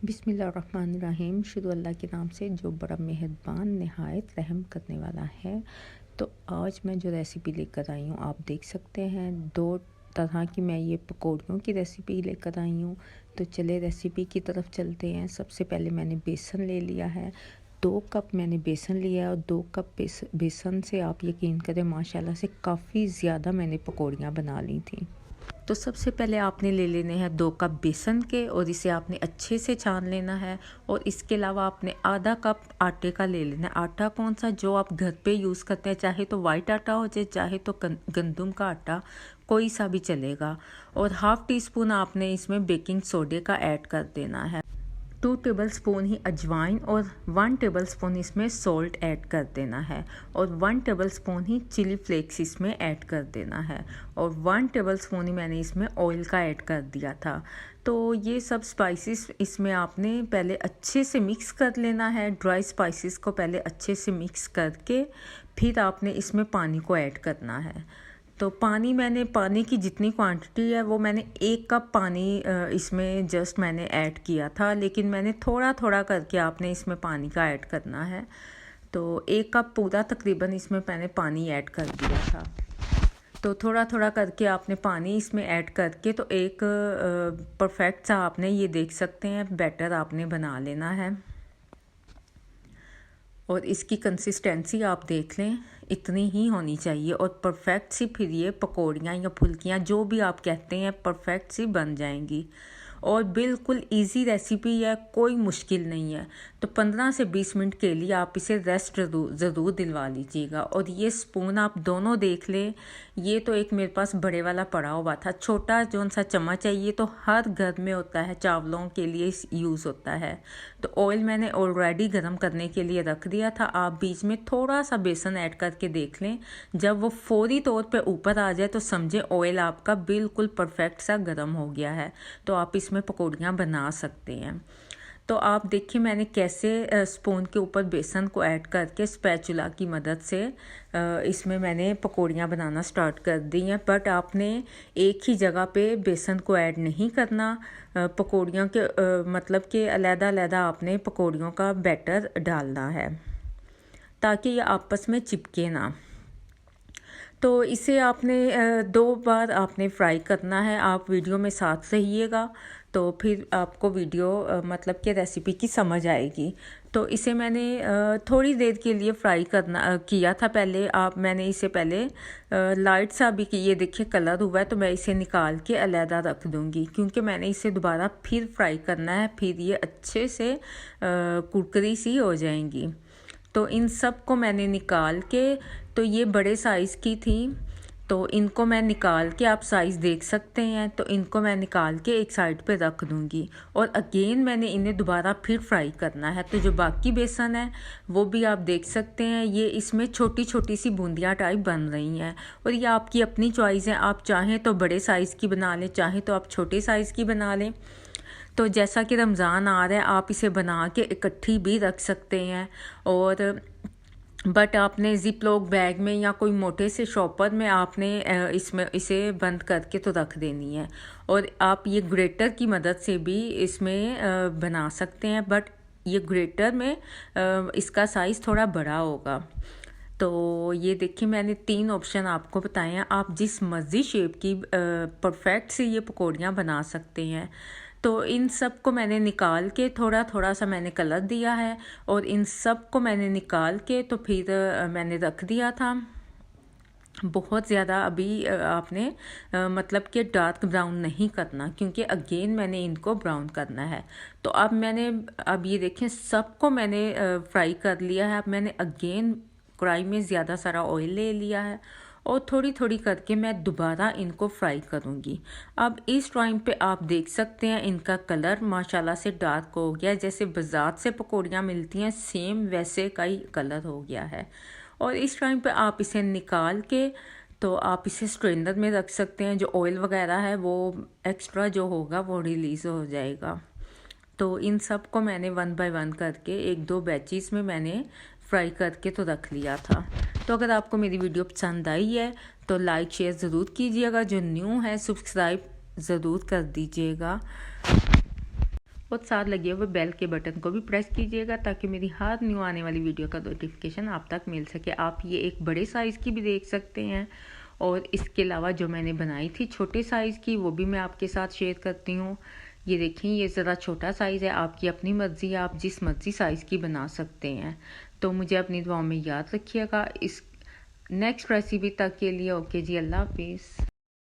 बिस्मिल्लाहिर्रहमानिर्रहीम। शुरू अल्लाह के नाम से जो बड़ा मेहरबान नहायत रहम करने वाला है। तो आज मैं जो रेसिपी लेकर आई हूँ आप देख सकते हैं, दो तरह की मैं ये पकौड़ियों की रेसिपी लेकर आई हूँ। तो चले रेसिपी की तरफ चलते हैं। सबसे पहले मैंने बेसन ले लिया है, 2 कप मैंने बेसन लिया है और 2 कप बेसन से आप यकीन करें माशाल्लाह से काफ़ी ज़्यादा मैंने पकौड़ियाँ बना ली थी। तो सबसे पहले आपने ले लेने हैं 2 कप बेसन के और इसे आपने अच्छे से छान लेना है। और इसके अलावा आपने आधा कप आटे का ले लेना है। आटा कौन सा, जो आप घर पे यूज़ करते हैं, चाहे तो वाइट आटा हो जाए चाहे तो गंदम का आटा, कोई सा भी चलेगा। और हाफ़ टी स्पून आपने इसमें बेकिंग सोडे का ऐड कर देना है। 2 टेबल स्पून ही अजवाइन और 1 टेबल स्पून इसमें सॉल्ट ऐड कर देना है। और 1 टेबल स्पून ही चिली फ्लेक्स इसमें ऐड कर देना है। और 1 टेबल स्पून ही मैंने इसमें ऑयल का ऐड कर दिया था। तो ये सब स्पाइसेस इसमें आपने पहले अच्छे से मिक्स कर लेना है। ड्राई स्पाइसेस को पहले अच्छे से मिक्स करके फिर आपने इसमें पानी को ऐड करना है। तो पानी की जितनी क्वांटिटी है वो मैंने 1 कप पानी इसमें जस्ट मैंने ऐड किया था, लेकिन मैंने थोड़ा थोड़ा करके आपने इसमें पानी का ऐड करना है। तो 1 कप पूरा तकरीबन इसमें मैंने पानी ऐड कर दिया था। तो थोड़ा थोड़ा करके आपने पानी इसमें ऐड करके तो एक परफेक्ट सा आपने ये देख सकते हैं बैटर आपने बना लेना है। और इसकी कंसिस्टेंसी आप देख लें, इतनी ही होनी चाहिए और परफेक्ट सी फिर ये पकौड़ियाँ या फुल्कियाँ जो भी आप कहते हैं परफेक्ट सी बन जाएंगी। और बिल्कुल इजी रेसिपी है, कोई मुश्किल नहीं है। तो 15 से 20 मिनट के लिए आप इसे रेस्ट ज़रूर दिलवा लीजिएगा। और ये स्पून आप दोनों देख लें, ये तो एक मेरे पास बड़े वाला पड़ा हुआ था, छोटा जो सा चम्मच है ये तो हर घर में होता है, चावलों के लिए यूज़ होता है। तो ऑयल मैंने ऑलरेडी गर्म करने के लिए रख दिया था। आप बीच में थोड़ा सा बेसन ऐड करके देख लें, जब वो फौरी तौर पे ऊपर आ जाए तो समझे ऑयल आपका बिल्कुल परफेक्ट सा गर्म हो गया है। तो आप इसमें पकौड़ियाँ बना सकते हैं। तो आप देखिए मैंने कैसे स्पून के ऊपर बेसन को ऐड करके स्पैचुला की मदद से इसमें मैंने पकौड़ियाँ बनाना स्टार्ट कर दी हैं। बट आपने एक ही जगह पे बेसन को ऐड नहीं करना। पकौड़ियों के मतलब कि अलग-अलग आपने पकौड़ियों का बैटर डालना है ताकि ये आपस में चिपके ना। तो इसे आपने 2 बार आपने फ्राई करना है। आप वीडियो में साथ रहिएगा तो फिर आपको वीडियो मतलब कि रेसिपी की समझ आएगी। तो इसे मैंने थोड़ी देर के लिए फ्राई किया था पहले। मैंने इसे पहले लाइट सा भी ये देखिए कलर हुआ है, तो मैं इसे निकाल के अलहदा रख दूँगी क्योंकि मैंने इसे दोबारा फिर फ्राई करना है, फिर ये अच्छे से कुरकुरी सी हो जाएंगी। तो इन सब को मैंने निकाल के, तो ये बड़े साइज़ की थी तो इनको मैं निकाल के, आप साइज़ देख सकते हैं, तो इनको मैं निकाल के एक साइड पे रख दूँगी। और अगेन मैंने इन्हें दोबारा फिर फ्राई करना है। तो जो बाकी बेसन है वो भी आप देख सकते हैं, ये इसमें छोटी छोटी सी बूंदियाँ टाइप बन रही हैं। और ये आपकी अपनी चॉइस है, आप चाहें तो बड़े साइज़ की बना लें, चाहें तो आप छोटे साइज़ की बना लें। तो जैसा कि रमज़ान आ रहा है आप इसे बना के इकट्ठी भी रख सकते हैं। और बट आपने ज़िप लॉक बैग में या कोई मोटे से शॉपर में आपने इसे बंद करके तो रख देनी है। और आप ये ग्रेटर की मदद से भी इसमें बना सकते हैं, बट ये ग्रेटर में इसका साइज़ थोड़ा बड़ा होगा। तो ये देखिए मैंने 3 ऑप्शन आपको बताए हैं, आप जिस मर्ज़ी शेप की परफेक्ट से ये पकौड़ियाँ बना सकते हैं। तो इन सब को मैंने निकाल के थोड़ा थोड़ा सा मैंने कलर दिया है और इन सब को मैंने निकाल के तो फिर मैंने रख दिया था। बहुत ज़्यादा अभी आपने मतलब कि डार्क ब्राउन नहीं करना क्योंकि अगेन मैंने इनको ब्राउन करना है। तो अब ये देखें सबको मैंने फ्राई कर लिया है। अब मैंने अगेन कढ़ाई में ज़्यादा सारा ऑयल ले लिया है और थोड़ी थोड़ी करके मैं दोबारा इनको फ्राई करूँगी। अब इस टाइम पे आप देख सकते हैं इनका कलर माशाल्लाह से डार्क हो गया, जैसे बाज़ार से पकौड़ियाँ मिलती हैं सेम वैसे का ही कलर हो गया है। और इस टाइम पे आप इसे निकाल के तो आप इसे स्ट्रेनर में रख सकते हैं, जो ऑयल वगैरह है वो एक्स्ट्रा जो होगा वो रिलीज़ हो जाएगा। तो इन सब को मैंने 1 बाय 1 करके 1-2 बैचेस में मैंने फ्राई करके तो रख लिया था। तो अगर आपको मेरी वीडियो पसंद आई है तो लाइक शेयर ज़रूर कीजिएगा, जो न्यू है सब्सक्राइब ज़रूर कर दीजिएगा। और साथ लगे हुए बेल के बटन को भी प्रेस कीजिएगा ताकि मेरी हर न्यू आने वाली वीडियो का नोटिफिकेशन आप तक मिल सके। आप ये एक बड़े साइज़ की भी देख सकते हैं और इसके अलावा जो मैंने बनाई थी छोटे साइज़ की वो भी मैं आपके साथ शेयर करती हूँ। ये देखें, ये ज़रा छोटा साइज़ है, आपकी अपनी मर्ज़ी है, आप जिस मर्ज़ी साइज़ की बना सकते हैं। तो मुझे अपनी दुआओं में याद रखिएगा। इस नेक्स्ट रेसिपी तक के लिए ओके जी, अल्लाह हाफिज़।